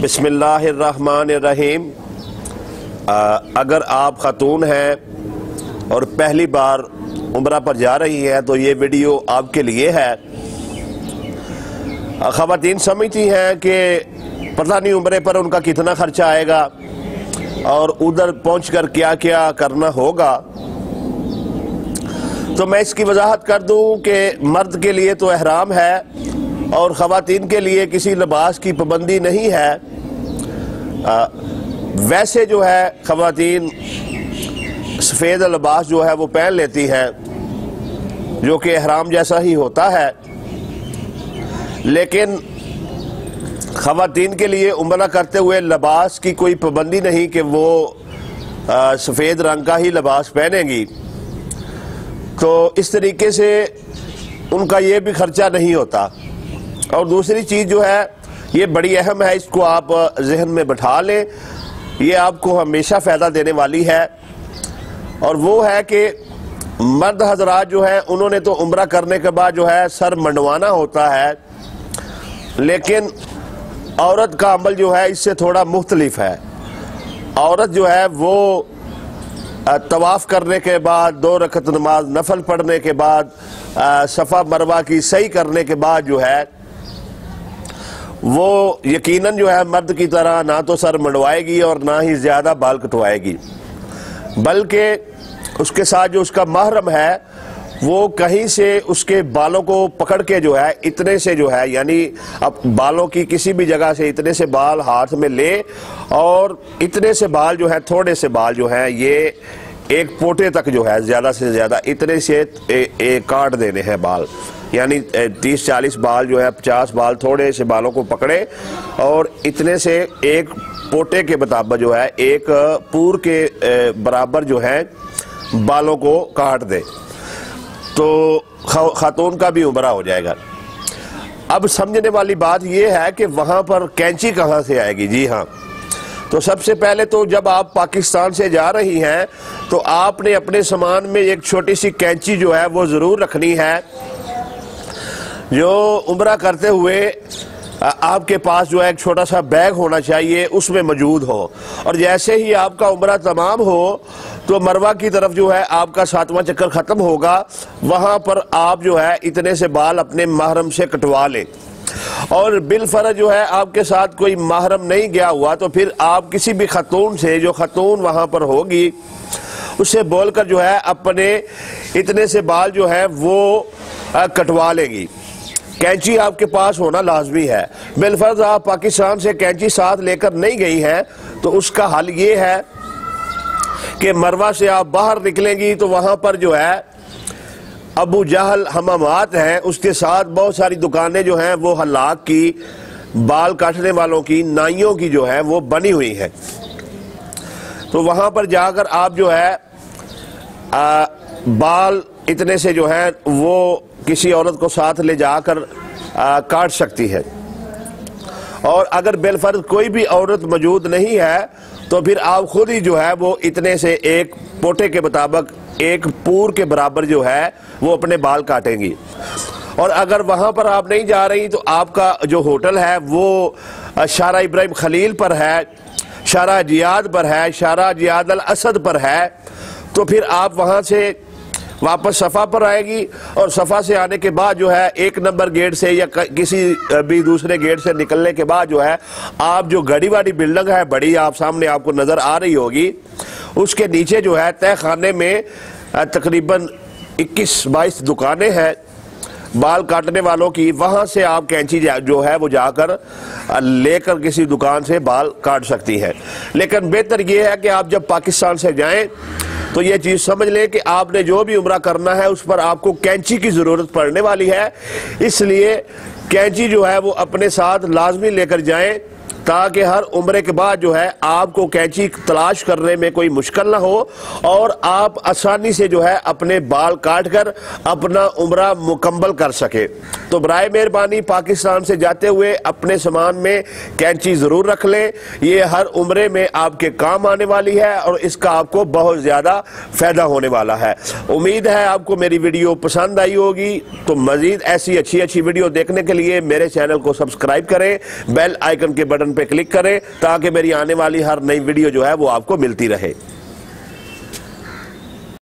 बिस्मिल्लाहिर्रहमानिर्रहीम। अगर आप खातून हैं और पहली बार उम्रा पर जा रही हैं तो ये वीडियो आपके लिए है। ख़वातीन समझती हैं कि पता नहीं उम्रे पर उनका कितना खर्चा आएगा और उधर पहुंचकर क्या क्या करना होगा। तो मैं इसकी वजाहत कर दूं कि मर्द के लिए तो एहराम है और ख़वातीन के लिए किसी लिबास की पाबंदी नहीं है। वैसे जो है ख़वातीन सफ़ेद लिबास जो है वो पहन लेती हैं जो कि एहराम जैसा ही होता है, लेकिन ख़वातीन के लिए उम्रा करते हुए लिबास की कोई पाबंदी नहीं कि वो सफ़ेद रंग का ही लिबास पहनेंगी। तो इस तरीके से उनका ये भी खर्चा नहीं होता। और दूसरी चीज़ जो है ये बड़ी अहम है, इसको आप जहन में बैठा लें, ये आपको हमेशा फ़ायदा देने वाली है। और वो है कि मर्द हजरात जो है उन्होंने तो उम्रा करने के बाद जो है सर मंडवाना होता है, लेकिन औरत का अमल जो है इससे थोड़ा मुख्तलिफ है। औरत जो है वो तवाफ़ करने के बाद 2 रकत नमाज नफल पढ़ने के बाद सफ़ा मरवा की सही करने के बाद जो है वो यकीनन जो है मर्द की तरह ना तो सर मंडवाएगी और ना ही ज़्यादा बाल कटवाएगी, बल्कि उसके साथ जो उसका महरम है वो कहीं से उसके बालों को पकड़ के जो है इतने से जो है, यानी अब बालों की किसी भी जगह से इतने से बाल हाथ में ले और इतने से बाल जो है, थोड़े से बाल जो है ये एक पोटे तक जो है ज़्यादा से ज़्यादा इतने से काट देने हैं बाल, यानी 30-40 बाल जो है 50 बाल थोड़े से बालों को पकड़े और इतने से एक पोटे के मुताबिक जो है एक पूर के बराबर जो है बालों को काट दे तो खातून का भी उम्रा हो जाएगा। अब समझने वाली बात यह है कि वहाँ पर कैंची कहाँ से आएगी। जी हाँ, तो सबसे पहले तो जब आप पाकिस्तान से जा रही हैं तो आपने अपने सामान में एक छोटी सी कैंची जो है वो ज़रूर रखनी है, जो उम्रा करते हुए आपके पास जो है एक छोटा सा बैग होना चाहिए, उसमें मौजूद हो। और जैसे ही आपका उम्रा तमाम हो तो मरवा की तरफ जो है आपका 7वां चक्कर ख़त्म होगा, वहाँ पर आप जो है इतने से बाल अपने महरम से कटवा लें। और बिलफर्ज जो है आपके साथ कोई महरम नहीं गया हुआ तो फिर आप किसी भी खातून से, जो खातून वहाँ पर होगी, उससे बोलकर जो है अपने इतने से बाल जो है वो कटवा लेंगी। कैंची आपके पास होना लाजमी है। बिलफर्ज आप पाकिस्तान से कैंची साथ लेकर नहीं गई हैं तो उसका हल ये है कि मरवा से आप बाहर निकलेंगी तो वहाँ पर जो है अबू जहल हमामात हैं, उसके साथ बहुत सारी दुकानें जो हैं वो हलाक की, बाल काटने वालों की, नाइयों की जो है वो बनी हुई हैं। तो वहाँ पर जाकर आप जो है बाल इतने से जो है वो किसी औरत को साथ ले जाकर काट सकती है। और अगर बिलफर्ज कोई भी औरत मौजूद नहीं है तो फिर आप खुद ही जो है वो इतने से एक पोटे के मुताबिक एक पूर के बराबर जो है वो अपने बाल काटेंगी। और अगर वहाँ पर आप नहीं जा रही तो आपका जो होटल है वो शारा इब्राहिम खलील पर है, शारा जियाद पर है, शारा जियाद अल असद पर है, तो फिर आप वहाँ से वापस सफ़ा पर आएगी और सफ़ा से आने के बाद जो है 1 नंबर गेट से या किसी भी दूसरे गेट से निकलने के बाद जो है आप जो गड़ी वाली बिल्डिंग है बड़ी आप सामने आपको नज़र आ रही होगी, उसके नीचे जो है तय खाने में तकरीबन 21-22 दुकानें हैं बाल काटने वालों की। वहाँ से आप कैंची जो है वो जाकर लेकर किसी दुकान से बाल काट सकती हैं। लेकिन बेहतर ये है कि आप जब पाकिस्तान से जाएं तो ये चीज़ समझ लें कि आपने जो भी उम्रा करना है उस पर आपको कैंची की ज़रूरत पड़ने वाली है, इसलिए कैंची जो है वो अपने साथ लाजमी लेकर जाएं ताकि हर उम्रे के बाद जो है आपको कैंची तलाश करने में कोई मुश्किल ना हो और आप आसानी से जो है अपने बाल काट कर अपना उम्रा मुकम्मल कर सके। तो बराए मेहरबानी पाकिस्तान से जाते हुए अपने सामान में कैंची ज़रूर रख लें, ये हर उम्रे में आपके काम आने वाली है और इसका आपको बहुत ज़्यादा फ़ायदा होने वाला है। उम्मीद है आपको मेरी वीडियो पसंद आई होगी। तो मज़ीद ऐसी अच्छी अच्छी वीडियो देखने के लिए मेरे चैनल को सब्सक्राइब करें, बेल आइकन के बटन पे क्लिक करें ताकि मेरी आने वाली हर नई वीडियो जो है वो आपको मिलती रहे।